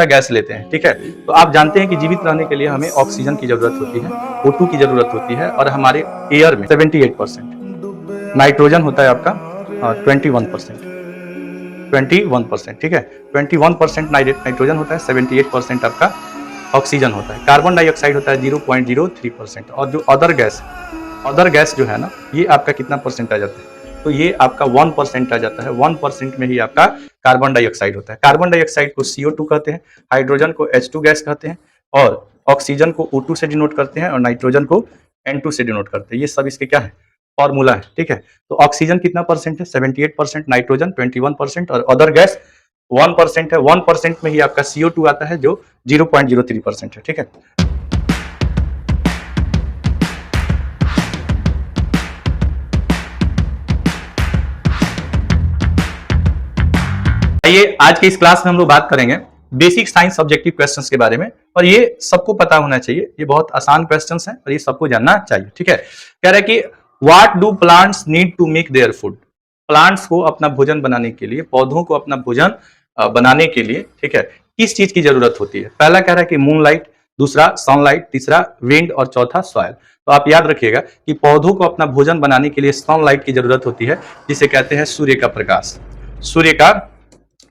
Gas लेते हैं, ठीक है। तो आप जानते हैं कि जीवित रहने के लिए हमें ऑक्सीजन की जरूरत होती है, O2 की जरूरत होती है, और हमारे एयर में 78%, नाइट्रोजन होता है आपका 21%, 21%, ठीक है। 21% नाइट्रोजन होता है, 78% आपका ऑक्सीजन होता है, कार्बन डाइऑक्साइड होता है 0.03%, और जो अदर गैस जो है ना, ये आपका कितना परसेंट आ जाता है, तो ये आपका 1% आ जाता है। 1% में ही आपका कार्बन डाइऑक्साइड होता है। कार्बन डाइऑक्साइड को CO2 कहते हैं, हाइड्रोजन को H2 गैस कहते हैं, और ऑक्सीजन को O2 से डिनोट करते हैं, और नाइट्रोजन को N2 से डिनोट करते हैं। ये सब इसके क्या है, फॉर्मूला है, ठीक है। तो ऑक्सीजन कितना परसेंट है, 78%, नाइट्रोजन 21%, और अदर गैस 1% है। 1% में ही आपका CO2 आता है जो 0.03% है, ठीक है। आइए आज की इस क्लास में हम लोग बात करेंगे बेसिक साइंस सब्जेक्टिव क्वेश्चंस के बारे में, और ये सबको पता होना चाहिए। ये बहुत आसान क्वेश्चंस हैं और ये सबको जानना चाहिए, ठीक है। कह रहा है कि what do plants need to make their food. Plants को अपना भोजन बनाने के लिए, पौधों को अपना भोजन बनाने के लिए, ठीक है, किस चीज की जरूरत होती है। पहला कह रहा है कि मूनलाइट, दूसरा सनलाइट, तीसरा विंड, और चौथा सॉइल। तो आप याद रखिएगा कि पौधों को अपना भोजन बनाने के लिए सनलाइट की जरूरत होती है, जिसे कहते हैं सूर्य का प्रकाश, सूर्य का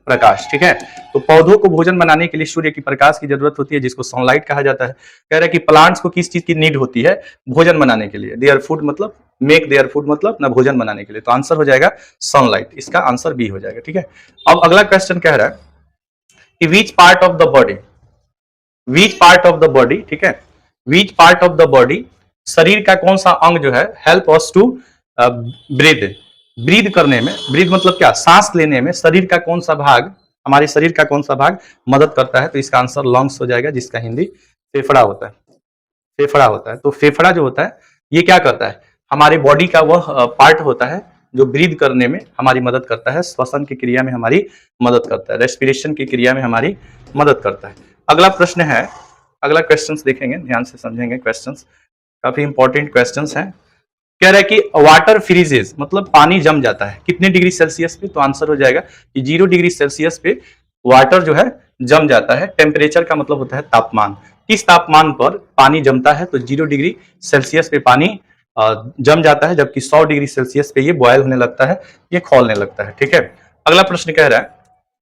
प्रकाश, ठीक है। तो पौधों को भोजन बनाने के लिए सूर्य की प्रकाश की जरूरत होती है, जिसको सनलाइट कहा जाता है। कह रहा है कि प्लांट्स को किस चीज की नीड होती है, भोजन बनाने के लिए। देयर फूड मतलब, मेक देयर फूड मतलब अपना भोजन बनाने के लिए। तो आंसर हो जाएगा सनलाइट, इसका आंसर बी हो जाएगा, ठीक है। अब अगला क्वेश्चन कह रहा है कि which part of the body, which part of the body, ठीक है, which part of the body, शरीर का कौन सा अंग जो है help us to breathe, breathe करने में, ब्रीथ मतलब क्या, सांस लेने में शरीर का कौन सा भाग, हमारे शरीर का कौन सा भाग मदद करता है। तो इसका आंसर लंग्स हो जाएगा, जिसका हिंदी फेफड़ा होता है, फेफड़ा होता है। तो फेफड़ा जो होता है ये क्या करता है, हमारे बॉडी का वह पार्ट होता है जो ब्रीथ करने में हमारी मदद करता है, श्वसन की क्रिया में हमारी मदद करता है, रेस्पिरेशन की क्रिया में हमारी मदद करता है। अगला प्रश्न है, अगला क्वेश्चंस देखेंगे, ध्यान से समझेंगे क्वेश्चंस, काफी इंपॉर्टेंट क्वेश्चंस हैं। कह रहा है कि वाटर फ्रीजेस मतलब पानी जम जाता है कितने डिग्री सेल्सियस पे। तो आंसर हो जाएगा कि 0 डिग्री सेल्सियस पे वाटर जो है जम जाता है। टेम्परेचर का मतलब होता है तापमान, किस तापमान पर पानी जमता है। तो 0 डिग्री सेल्सियस पे पानी जम जाता है, जबकि 100 डिग्री सेल्सियस पे ये बॉयल होने लगता है, ये खौलने लगता है, ठीक है। अगला प्रश्न कह रहा है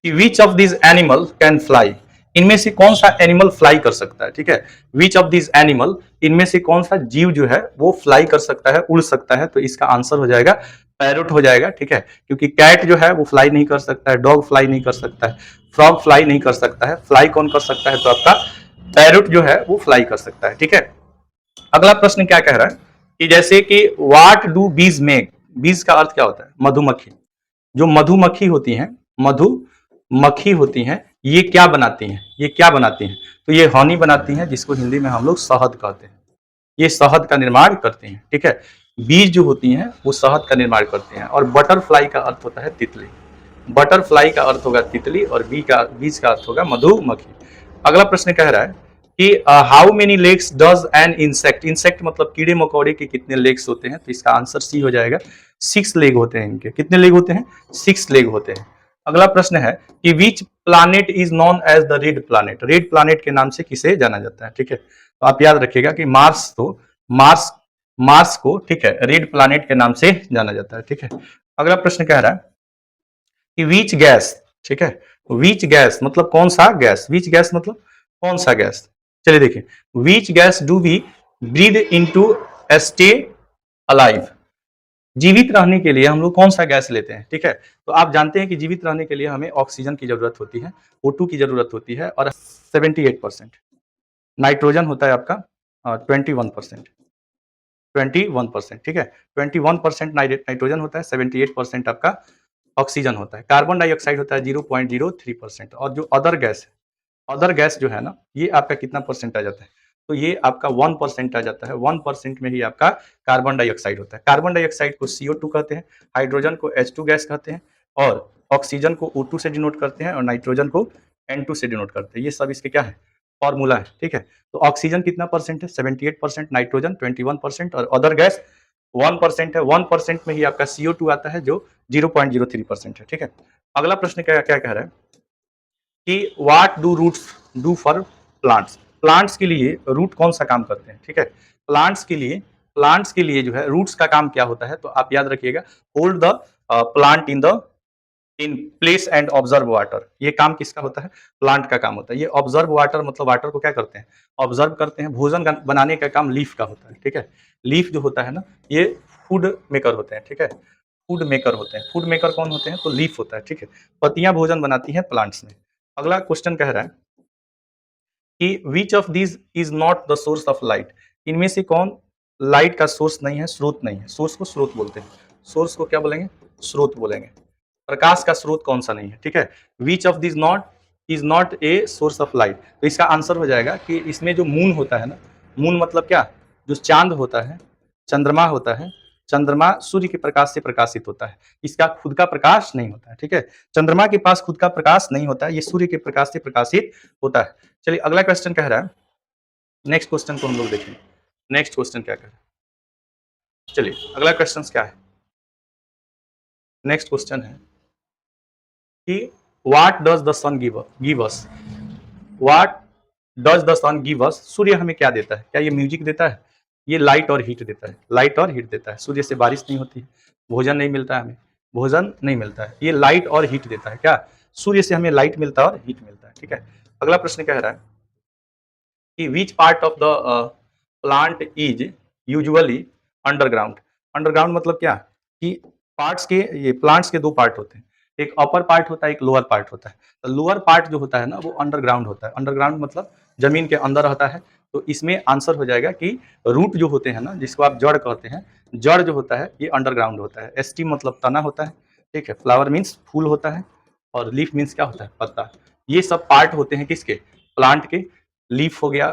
कि which of this animal can fly, इनमें से कौन सा एनिमल फ्लाई कर सकता है, ठीक है। विच ऑफ दिस एनिमल, इनमें से कौन सा जीव जो है वो फ्लाई कर सकता है, उड़ सकता है। तो इसका आंसर हो जाएगा पैरोट हो जाएगा, ठीक है। क्योंकि कैट जो है वो फ्लाई नहीं कर सकता है, डॉग फ्लाई नहीं कर सकता है, फ्रॉग फ्लाई नहीं कर सकता है। फ्लाई कौन कर सकता है, तो आपका पैरोट जो है वो फ्लाई कर सकता है, ठीक है। अगला प्रश्न क्या कह रहा है कि जैसे कि व्हाट डू बीज मेक, बीज का अर्थ क्या होता है, मधुमक्खी। जो मधुमक्खी होती हैं, मधुमक्खी होती हैं, ये क्या बनाती हैं, ये क्या बनाती हैं। तो ये हनी बनाती हैं, जिसको हिंदी में हम लोग शहद कहते हैं। ये शहद का निर्माण करती हैं, ठीक है। बीज जो होती हैं वो शहद का निर्माण करते हैं। और बटरफ्लाई का अर्थ होता है तितली, बटरफ्लाई का अर्थ होगा तितली, और बीज का अर्थ होगा मधुमक्खी। अगला प्रश्न कह रहा है कि how many legs does an insect, insect मतलब कीड़े मकोड़े के कितने लेग्स होते हैं। तो इसका आंसर सी हो जाएगा, 6 लेग होते हैं इनके। कितने लेग होते हैं, 6 लेग होते हैं। अगला प्रश्न है कि which planet is known as the red planet, red planet के नाम से किसे जाना जाता है, ठीक है। तो आप याद रखिएगा कि मार्स को, ठीक है, रेड प्लानेट के नाम से जाना जाता है, ठीक है। अगला प्रश्न कह रहा है कि विच गैस, ठीक है, विच गैस मतलब कौन सा गैस, विच गैस मतलब कौन सा गैस। चलिए देखिए, which gas do we breathe into stay alive, जीवित रहने के लिए हम लोग कौन सा गैस लेते हैं, ठीक है। तो आप जानते हैं कि जीवित रहने के लिए हमें ऑक्सीजन की जरूरत होती है, O2 की जरूरत होती है, और 78%, नाइट्रोजन होता है आपका 21%, 21%, ठीक है। 21% नाइट्रोजन होता है, 78% आपका ऑक्सीजन होता है। कार्बन डाइऑक्साइड होता है 0.03%, और जो अदर गैस है, अदर गैस जो है ना, ये आपका कितना परसेंट आ जाता है। तो ये आपका 1% आ जाता है। 1% में ही आपका कार्बन डाइऑक्साइड होता है। कार्बन डाइऑक्साइड को CO2 कहते हैं, हाइड्रोजन को H2 गैस कहते हैं, और ऑक्सीजन को O2 से डिनोट करते हैं, और नाइट्रोजन को N2 से डिनोट करते हैं। ये सब इसके क्या है, फॉर्मूला है, ठीक है। तो ऑक्सीजन कितना परसेंट है, 78%, नाइट्रोजन 21%, और अदर गैस 1% है। 1% में ही आपका CO2 आता है जो 0.03% है, ठीक है। अगला प्रश्न क्या क्या कह रहा है कि what do roots do for plants. Plants के लिए रूट कौन सा काम करते हैं, ठीक है। प्लांट्स के लिए जो है रूट्स का काम क्या होता है, तो आप याद रखिएगा, hold the plant in place and observe water. ये काम किसका होता है, प्लांट का काम होता है। ये ऑब्जर्व वाटर मतलब वाटर को क्या करते हैं, ऑब्जर्व करते हैं। भोजन बनाने का काम लीफ का होता है, ठीक है। लीफ जो होता है ना, ये फूड मेकर होते हैं, ठीक है। फूड मेकर होते हैं। फूड मेकर कौन होते हैं, तो लीफ होता है, ठीक है। पत्तियां भोजन बनाती हैं प्लांट्स में। अगला क्वेश्चन कह रहा है कि which of these is not the source of light. इनमें से कौन लाइट का सोर्स नहीं है, स्रोत नहीं है। सोर्स को स्रोत बोलते हैं, सोर्स को क्या बोलेंगे, स्रोत बोलेंगे। प्रकाश का स्रोत कौन सा नहीं है, ठीक है। Which of this not is not a source of light. तो इसका आंसर हो जाएगा कि इसमें जो मून होता है ना, मून मतलब क्या, जो चांद होता है, चंद्रमा होता है। चंद्रमा सूर्य के प्रकाश से प्रकाशित होता है, इसका खुद का प्रकाश नहीं होता है, ठीक है। चंद्रमा के पास खुद का प्रकाश नहीं होता है, ये सूर्य के प्रकाश से प्रकाशित होता है। चलिए अगला क्वेश्चन कह रहा है, नेक्स्ट क्वेश्चन को हम लोग देखें। नेक्स्ट क्वेश्चन क्या कह रहा है, चलिए अगला क्वेश्चन क्या है। नेक्स्ट क्वेश्चन है कि what does the sun give us. What does the sun give us. सूर्य हमें क्या देता है, क्या ये म्यूजिक देता है, ये लाइट और हीट देता है। लाइट और हीट देता है। सूर्य से बारिश नहीं होती है, भोजन नहीं मिलता है हमें, भोजन नहीं मिलता है। ये लाइट और हीट देता है। क्या, सूर्य से हमें लाइट मिलता है और हीट मिलता है, ठीक है। अगला प्रश्न कह रहा है कि which part of the plant is usually underground. Underground मतलब क्या, कि पार्ट्स के, ये प्लांट्स के दो पार्ट होते हैं, एक अपर पार्ट होता है, एक लोअर पार्ट होता है। तो लोअर पार्ट जो होता है ना, वो अंडरग्राउंड होता है। अंडरग्राउंड मतलब जमीन के अंदर रहता है। तो इसमें आंसर हो जाएगा कि रूट जो होते हैं ना, जिसको आप जड़ कहते हैं, जड़ जो होता है ये अंडरग्राउंड होता है। स्टीम मतलब तना होता है, ठीक है। फ्लावर मीन्स फूल होता है, और लीफ मीन्स क्या होता है, पत्ता। ये सब पार्ट होते हैं किसके, प्लांट के। लीफ हो गया,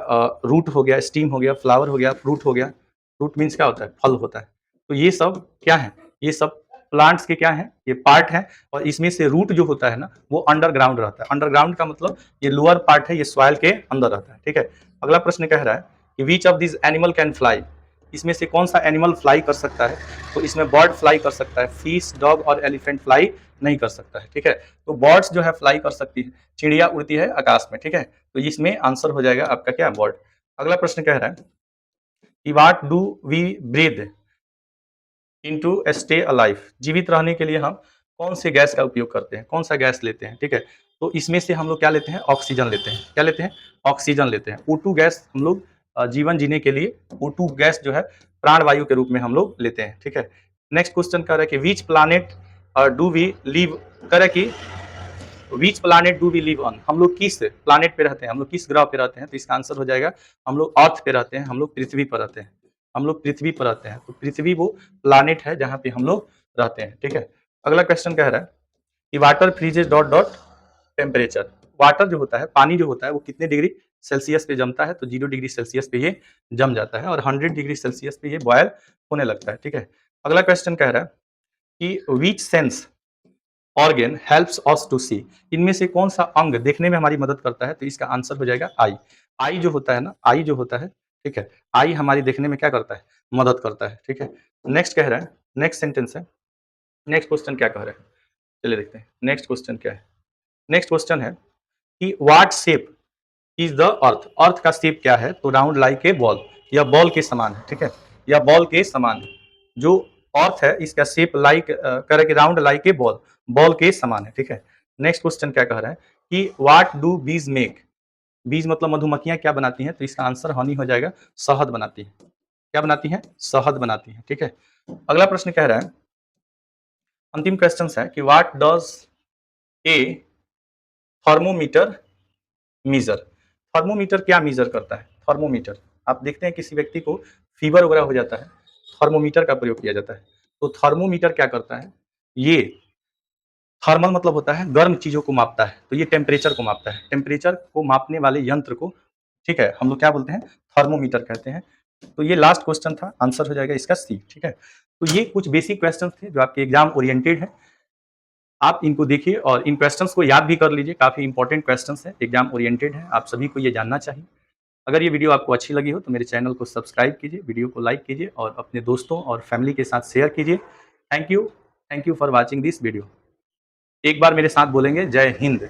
रूट हो गया, स्टीम हो गया, फ्लावर हो गया, फ्रूट हो गया। फ्रूट मीन्स क्या होता है, फल होता है। तो ये सब क्या है, ये सब प्लांट्स के क्या है, ये पार्ट है। और इसमें से रूट जो होता है ना, वो अंडरग्राउंड रहता है। अंडरग्राउंड का मतलब ये लोअर पार्ट है, ये सॉइल के अंदर रहता है, ठीक है। अगला प्रश्न कह रहा है कि which of this animal can fly. इसमें से कौन सा एनिमल फ्लाई कर सकता है, तो इसमें बर्ड फ्लाई कर सकता है। फिश, डॉग और एलिफेंट फ्लाई नहीं कर सकता है, ठीक है। तो बर्ड्स जो है फ्लाई कर सकती है, चिड़िया उड़ती है आकाश में, ठीक है। तो इसमें आंसर हो जाएगा आपका क्या, बर्ड। अगला प्रश्न कह रहा है कि what do we breathe into stay alive. जीवित रहने के लिए हम कौन से गैस का उपयोग करते हैं, कौन सा गैस लेते हैं, ठीक है। तो इसमें से हम लोग क्या लेते हैं, ऑक्सीजन लेते हैं। क्या लेते हैं, ऑक्सीजन लेते हैं। O2 गैस हम लोग जीवन जीने के लिए O2 गैस जो है प्राणवायु के रूप में हम लोग लेते हैं, ठीक है। नेक्स्ट क्वेश्चन कह रहा है कि which planet do we live, कह रहा है कि which planet do we live on. हम लोग किस प्लानेट पे रहते हैं, हम लोग किस ग्रह पे रहते हैं। तो इसका आंसर हो जाएगा हम लोग अर्थ पे रहते हैं, हम लोग पृथ्वी पर रहते हैं। हम लोग पृथ्वी पर रहते हैं। तो पृथ्वी वो प्लानेट है जहाँ पे हम लोग रहते हैं, ठीक है। अगला क्वेश्चन कह रहा है कि water फ्रीजेज dot dot temperature. Water जो होता है, पानी जो होता है, वो कितने डिग्री सेल्सियस पे जमता है, तो 0 डिग्री सेल्सियस पे ये जम जाता है, और 100 डिग्री सेल्सियस पे ये बॉयल होने लगता है, ठीक है। अगला क्वेश्चन कह रहा है कि which sense organ helps us to see. इनमें से कौन सा अंग देखने में हमारी मदद करता है, तो इसका आंसर हो जाएगा आई। आई जो होता है ना, आई जो होता है, ठीक है, आई हमारी देखने में क्या करता है, मदद करता है, ठीक है। नेक्स्ट कह रहा है, नेक्स्ट सेंटेंस है, नेक्स्ट क्वेश्चन क्या कह रहा है, चलिए देखते हैं नेक्स्ट क्वेश्चन क्या है। नेक्स्ट क्वेश्चन है कि what shape is the earth. Earth का शेप क्या है, तो राउंड लाइक ए बॉल, या बॉल के समान है, ठीक है, या बॉल के समान है। जो अर्थ है इसका शेप लाइक करे कि round like a ball, ball के समान है, ठीक है। नेक्स्ट क्वेश्चन क्या कह रहा है कि व्हाट डू बीज मेक। बीज मतलब मधुमक्खियां क्या बनाती हैं, तो इसका आंसर हनी हो जाएगा, शहद बनाती है। क्या बनाती है, शहद बनाती है, ठीक है। अगला प्रश्न कह रहा है, अंतिम क्वेश्चन है कि what does a thermometer measure. Thermometer क्या मीजर करता है, थर्मोमीटर आप देखते हैं किसी व्यक्ति को फीवर वगैरह हो जाता है, थर्मोमीटर का प्रयोग किया जाता है। तो थर्मोमीटर क्या करता है, ये थर्मल मतलब होता है गर्म चीजों को मापता है, तो ये टेम्परेचर को मापता है। टेम्परेचर को मापने वाले यंत्र को, ठीक है, हम लोग क्या बोलते हैं, थर्मोमीटर कहते हैं। तो ये लास्ट क्वेश्चन था, आंसर हो जाएगा इसका सी, ठीक है। तो ये कुछ बेसिक क्वेश्चन थे जो आपके एग्जाम ओरिएंटेड है, आप इनको देखिए और इन क्वेश्चंस को याद भी कर लीजिए। काफी इंपॉर्टेंट क्वेश्चंस है, एग्जाम ओरिएंटेड है, आप सभी को ये जानना चाहिए। अगर ये वीडियो आपको अच्छी लगी हो तो मेरे चैनल को सब्सक्राइब कीजिए, वीडियो को लाइक कीजिए और अपने दोस्तों और फैमिली के साथ शेयर कीजिए। Thank you for watching this video. एक बार मेरे साथ बोलेंगे, जय हिंद।